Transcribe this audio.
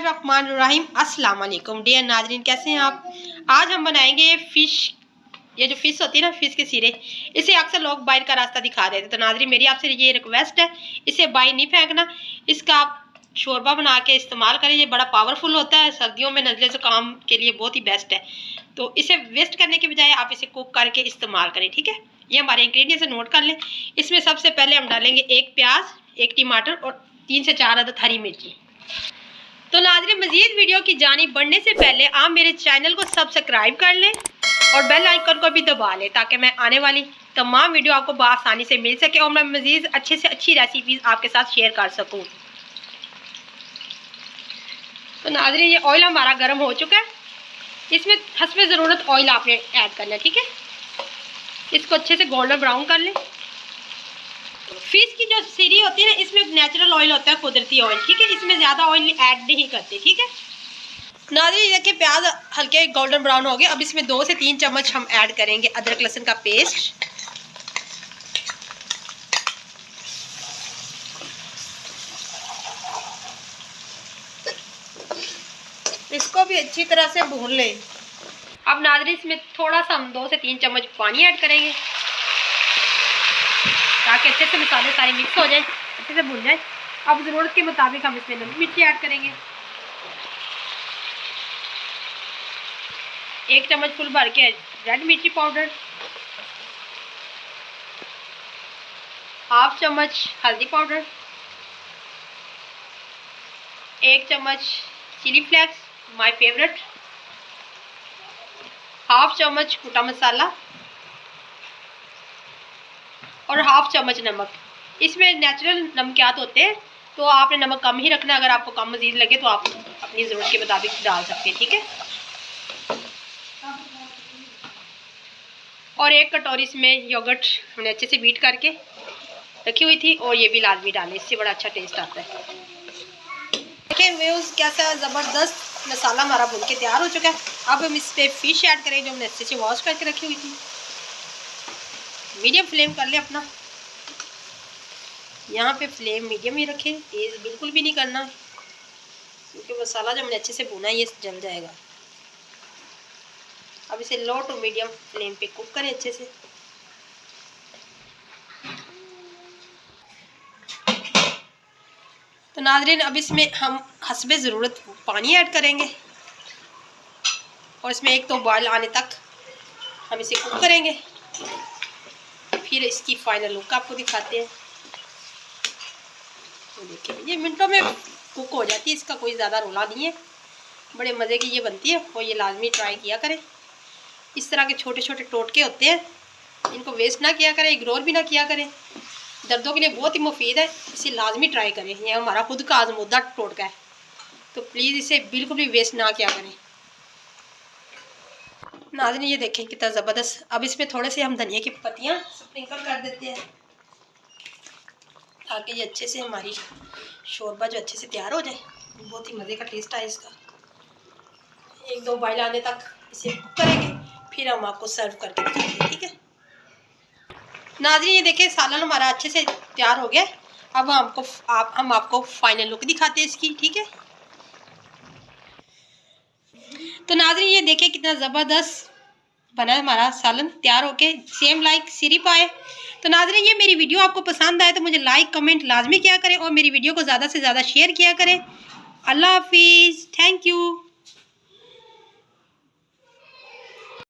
बिस्मिल्लाहिर्रहमानिर्रहीम। अस्सलाम वालेकुम डियर नाजरीन, कैसे हैं आप। आज हम बनाएंगे फ़िश। ये जो फ़िश होती है ना, फ़िश के सिरे, इसे अक्सर लोग बाहर का रास्ता दिखा देते। तो नाजरीन मेरी आपसे ये रिक्वेस्ट है, इसे बाहर नहीं फेंकना। इसका आप शोरबा बना के इस्तेमाल करें। ये बड़ा पावरफुल होता है, सर्दियों में नज़ले ज़ुकाम के लिए बहुत ही बेस्ट है। तो इसे वेस्ट करने के बजाय आप इसे कुक करके इस्तेमाल करें, ठीक है। ये हमारे इंग्रेडिएंट्स नोट कर लें। इसमें सबसे पहले हम डालेंगे एक प्याज, एक टमाटर और 3 से 4 अदद हरी मिर्ची। तो नाज़रीन मज़ीद वीडियो की जानिब बढ़ने से पहले आप मेरे चैनल को सब्सक्राइब कर लें और बेल आइकन को भी दबा लें, ताकि मैं आने वाली तमाम वीडियो आपको बआसानी से मिल सके और मैं मज़ीद अच्छे से अच्छी रेसिपीज़ आपके साथ शेयर कर सकूं। तो नाज़रीन ये ऑयल हमारा गर्म हो चुका है। इसमें हस्बे ज़रूरत ऑयल आपने ऐड करना है, ठीक है। इसको अच्छे से गोल्डन ब्राउन कर लें। फिश की जो सीरी होती है ना, इसमें नेचुरल ऑयल होता है, कुदरती ऑयल, ठीक है। इसमें ज़्यादा ऑयल ऐड नहीं करते, ठीक है। नाज़रीन देखिए प्याज हल्के गोल्डन ब्राउन हो गए। अब इसमें 2 से 3 चम्मच हम ऐड करेंगे अदरक लहसुन का पेस्ट। इसको भी अच्छी तरह से भून लें। अब नाज़रीन इसमें थोड़ा सा हम 2 से 3 चम्मच पानी ऐड करेंगे, ताकि अच्छे से मसाले सारे मिक्स हो जाए, अच्छे से भून जाए। अब ज़रूरत के मुताबिक हम इसमें नमक मिर्ची ऐड करेंगे। 1 चम्मच फुल भर के रेड मिर्ची पाउडर, 1/2 चम्मच हल्दी पाउडर, 1 चम्मच चिली फ्लेक्स माय फेवरेट, 1/2 चम्मच कुटा मसाला और 1/2 चम्मच नमक। इसमें नेचुरल नमकियात होते हैं, तो आपने नमक कम ही रखना। अगर आपको कम मज़ीद लगे तो आप अपनी ज़रूरत के मुताबिक डाल सकते हैं, ठीक है। और 1 कटोरी इसमें योगर्ट हमने अच्छे से बीट करके रखी हुई थी, और ये भी लाजमी डालें, इससे बड़ा अच्छा टेस्ट आता है। देखिए व्यूज़ कैसा ज़बरदस्त मसाला हमारा भून के तैयार हो चुका है। अब हम इस पर फ़िश ऐड करें जो हमने अच्छे से वॉश करके रखी हुई थी। मीडियम फ्लेम कर लें अपना, यहाँ पे फ्लेम मीडियम ही रखें, तेज़ बिल्कुल भी नहीं करना, क्योंकि मसाला जो हमने अच्छे से भुना है ये जल जाएगा। अब इसे लो टू मीडियम फ्लेम पे कुक करें अच्छे से। तो नाज़रीन अब इसमें हम हस्बे ज़रूरत पानी ऐड करेंगे, और इसमें 1-2 बॉयल आने तक हम इसे कुक करेंगे। फिर इसकी फाइनल लुक आपको दिखाते हैं। तो देखिए ये मिनटों में कुक हो जाती है, इसका कोई ज़्यादा रोला नहीं है। बड़े मज़े की ये बनती है, और ये लाजमी ट्राई किया करें। इस तरह के छोटे छोटे टोटके होते हैं, इनको वेस्ट ना किया करें, इग्नोर भी ना किया करें। दर्दों के लिए बहुत ही मुफीद है, इसे लाजमी ट्राई करें। यह हमारा खुद का आजमूदा टोटका है, तो प्लीज़ इसे बिल्कुल भी वेस्ट ना किया करें। नाज़रीन ये देखें कितना ज़बरदस्त। अब इसमें थोड़े से हम धनिया की पत्तियाँ स्प्रिंकल कर देते हैं, ताकि ये अच्छे से हमारी शोरबा जो अच्छे से तैयार हो जाए। बहुत ही मज़े का टेस्ट आए इसका। 1-2 बॉयल आने तक इसे कुक करेंगे, फिर हम आपको सर्व करके दिखाएंगे, ठीक है। नाज़रीन ये देखिए सालन हमारा अच्छे से तैयार हो गया। अब हम आपको फाइनल लुक दिखाते हैं इसकी, ठीक है। तो नाज़रीन ये देखिए कितना ज़बरदस्त बना हमारा सालन तैयार होके, सेम लाइक सीरी पाए। तो नाज़रीन ये मेरी वीडियो आपको पसंद आए तो मुझे लाइक कमेंट लाजमी किया करें, और मेरी वीडियो को ज़्यादा से ज़्यादा शेयर किया करें। अल्लाह हाफिज़, थैंक यू।